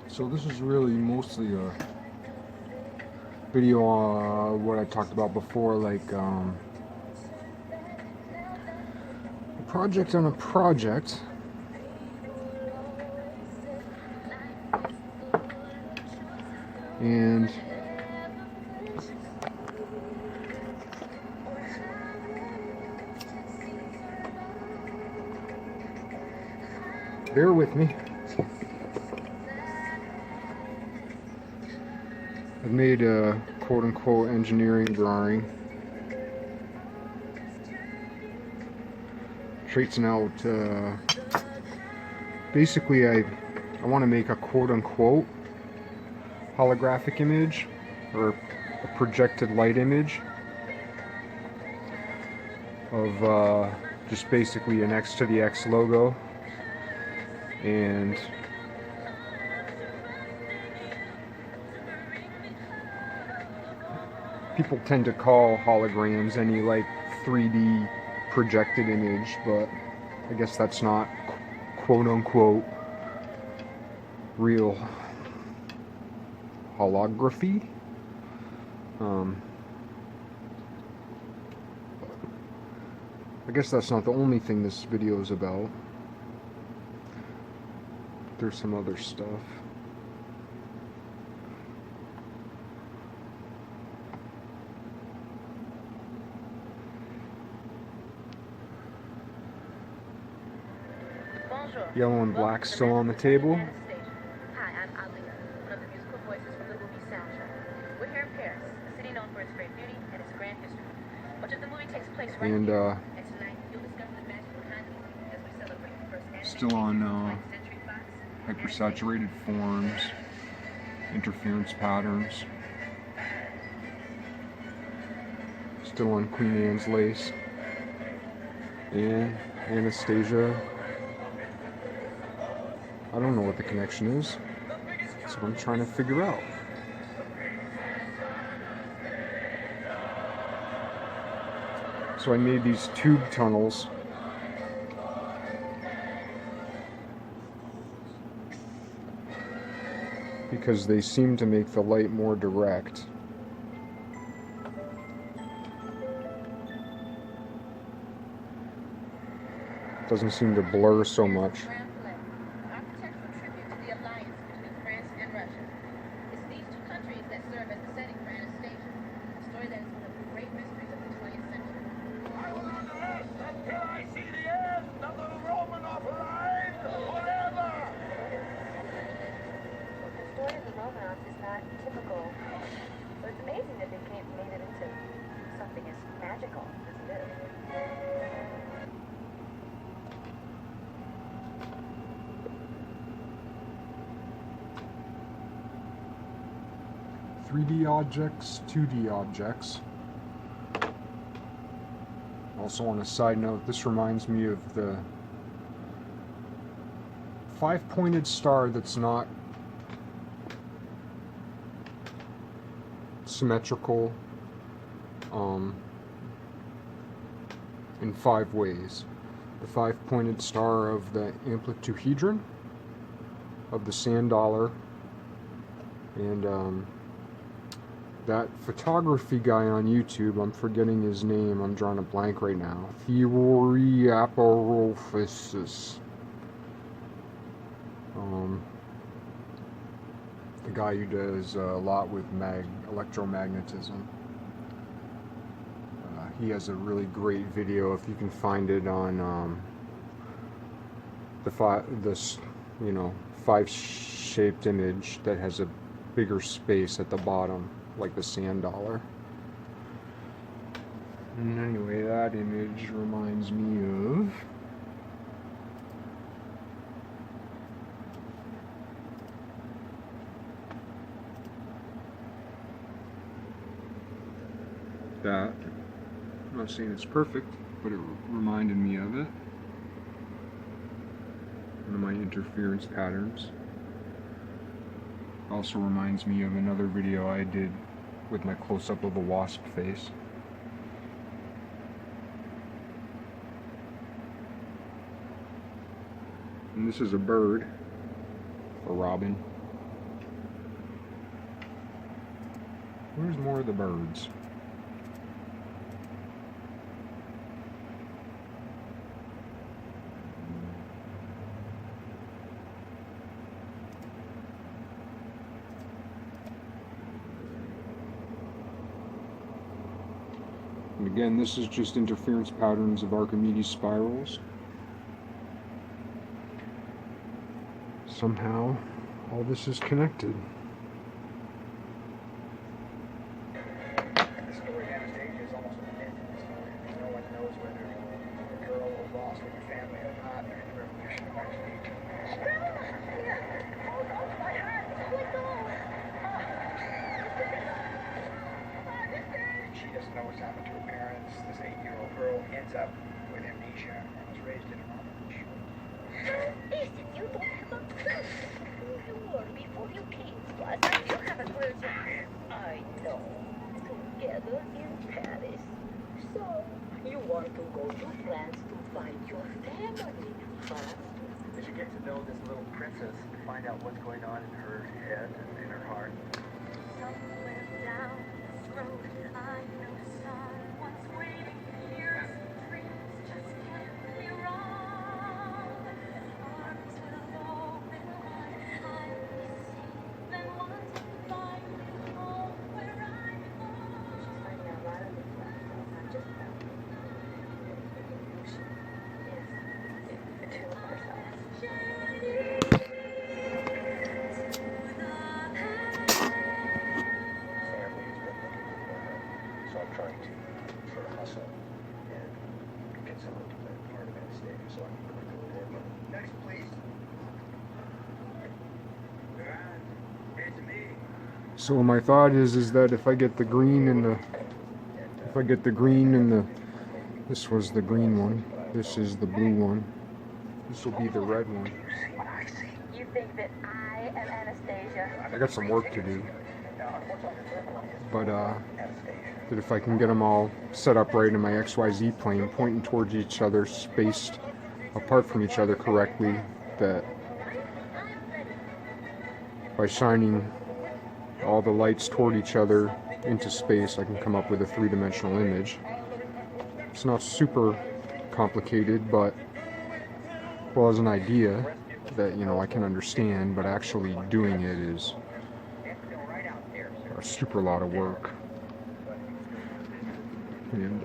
So this is really mostly a video on what I talked about before, like a project on a project. And bear with me. I've made a quote-unquote engineering drawing tracing out basically I want to make a quote-unquote holographic image or a projected light image of just basically an X to the X logo, and people tend to call holograms any like 3D projected image, but I guess that's not quote-unquote real holography. I guess that's not the only thing this video is about. There's some other stuff. Yellow and black still on the table. Hi, I'm Alia, one of the musical voices from the movie soundtrack. We're here in Paris, a city known for its great beauty and its grand history. Much of the movie takes place right here, and tonight you'll discover the magic behind the movie as we celebrate the first animated still on Century Fox. hypersaturated forms, interference patterns. Still on Queen Anne's lace. And Anastasia. I don't know what the connection is. That's what I'm trying to figure out. So I made these tube tunnels because they seem to make the light more direct. Doesn't seem to blur so much. Typical, but it's amazing that they made it into something as magical as this. 3D objects, 2D objects. Also, on a side note, this reminds me of the 5-pointed star that's not symmetrical in 5 ways. The 5-pointed star of the amplituhedron, of the sand dollar, and that photography guy on YouTube, I'm forgetting his name, I'm drawing a blank right now, Theory Aporophysis. The guy who does a lot with electromagnetism. He has a really great video, if you can find it, on the 5-shaped image that has a bigger space at the bottom, like the sand dollar. And anyway, that image reminds me of that. I'm not saying it's perfect, but it reminded me of it. One of my interference patterns. Also reminds me of another video I did with my close-up of a wasp face. And this is a bird, a robin. Where's more of the birds? And again, this is just interference patterns of Archimedes spirals. Somehow, all this is connected. The story of Anastasia is almost a myth in this story. No one knows whether the girl was lost in her family or not during the revolution of Anastasia. Hold on, my heart. Let go. She doesn't know what's happened to her parents. This 8-year-old girl ends up with amnesia and was raised in an orphanage. Listen, you don't have a clue who you were before you came to us. You have a clue to... I know. Together in Paris. So, you want to go to France to find your family, huh? Did you get to know this little princess and find out what's going on in her head and in her heart? Somewhere down this road, I know someone's waiting here. Dreams just can't be wrong. Arms will open wide. I'll be seen and want to find me home where I belong. She's finding out a lot of things, not just about me. She is the two of herself. Family has been looking for her, so I'm trying to sort of hustle and get someone to play part of Anastasia so I can quickly report her. Next, please. It's me. So my thought is that if I get the green and the, this was the green one, this is the blue one, this will be the red one. You think that I am Anastasia? I got some work to do, but that if I can get them all set up right in my XYZ plane, pointing towards each other, spaced apart from each other correctly, that by shining all the lights toward each other into space, I can come up with a three-dimensional image. It's not super complicated, but, well, as an idea that, you know, I can understand, but actually doing it is a super lot of work. And,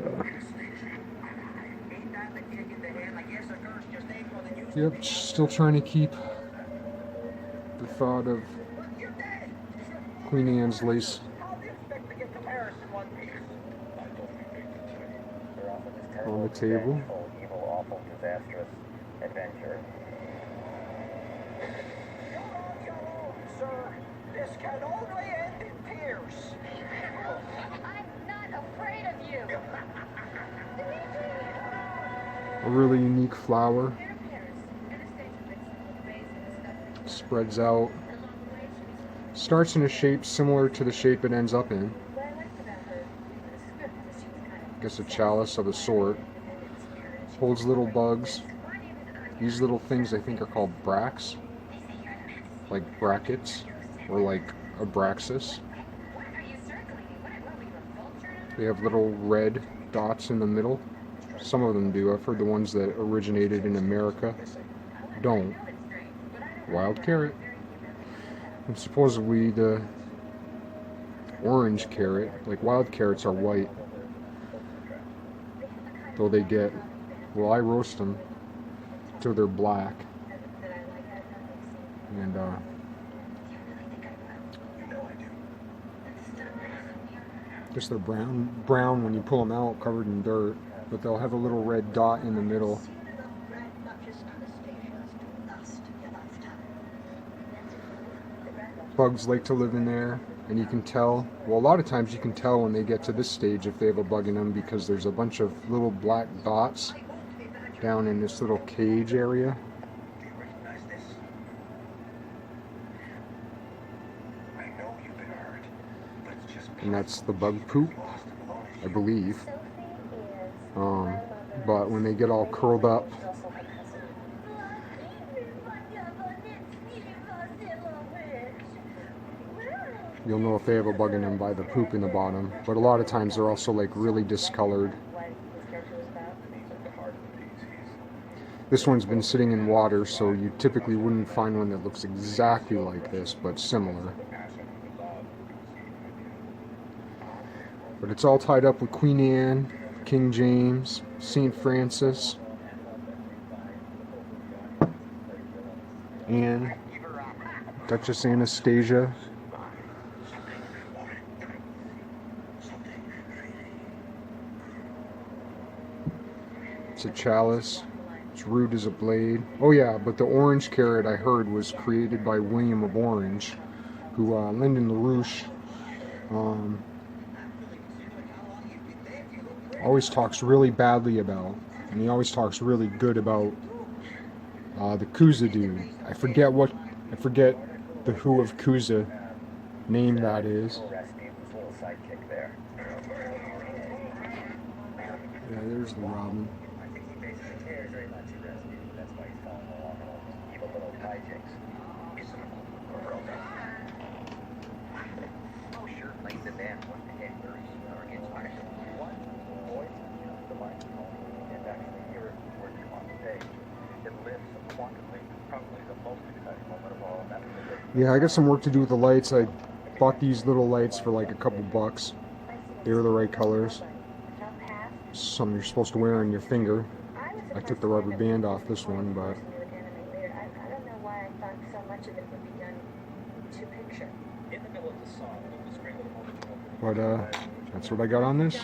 yep, still trying to keep the thought of Queen Anne's lace on the table. Evil, awful, disastrous adventure. Sir, this can only end in tears. I'm not afraid of you. A really unique flower. Spreads out. Starts in a shape similar to the shape it ends up in. I guess a chalice of a sort. Holds little bugs. These little things I think are called bracts. Like brackets. Or like abraxas. They have little red dots in the middle. Some of them do. I've heard the ones that originated in America don't. Wild carrot. And supposedly the orange carrot, like wild carrots are white. Though they get, well, I roast them till they're black. And I guess they're brown when you pull them out, covered in dirt. But they'll have a little red dot in the middle. Bugs like to live in there. and you can tell, well, a lot of times you can tell when they get to this stage if they have a bug in them, because there's a bunch of little black dots down in this little cage area. Do you recognize this? I know you've been hurt, but it's just And that's the bug poop, I believe. But when they get all curled up, you'll know if they have a bug in them by the poop in the bottom. But a lot of times they're also like really discolored. This one's been sitting in water, so you typically wouldn't find one that looks exactly like this, but similar. But it's all tied up with Queen Anne, King James, St. Francis, Anne, Duchess Anastasia. It's a chalice. It's rude as a blade. Oh yeah, but the orange carrot I heard was created by William of Orange, who Lyndon LaRouche always talks really badly about, and he always talks really good about the Cusa dude. I forget the who of Cusa name that is. Yeah, there's the Robin. Yeah, I got some work to do with the lights. I bought these little lights for like a couple bucks. They were the right colors. Something you're supposed to wear on your finger. I took the rubber band off this one, but that's what I got on this.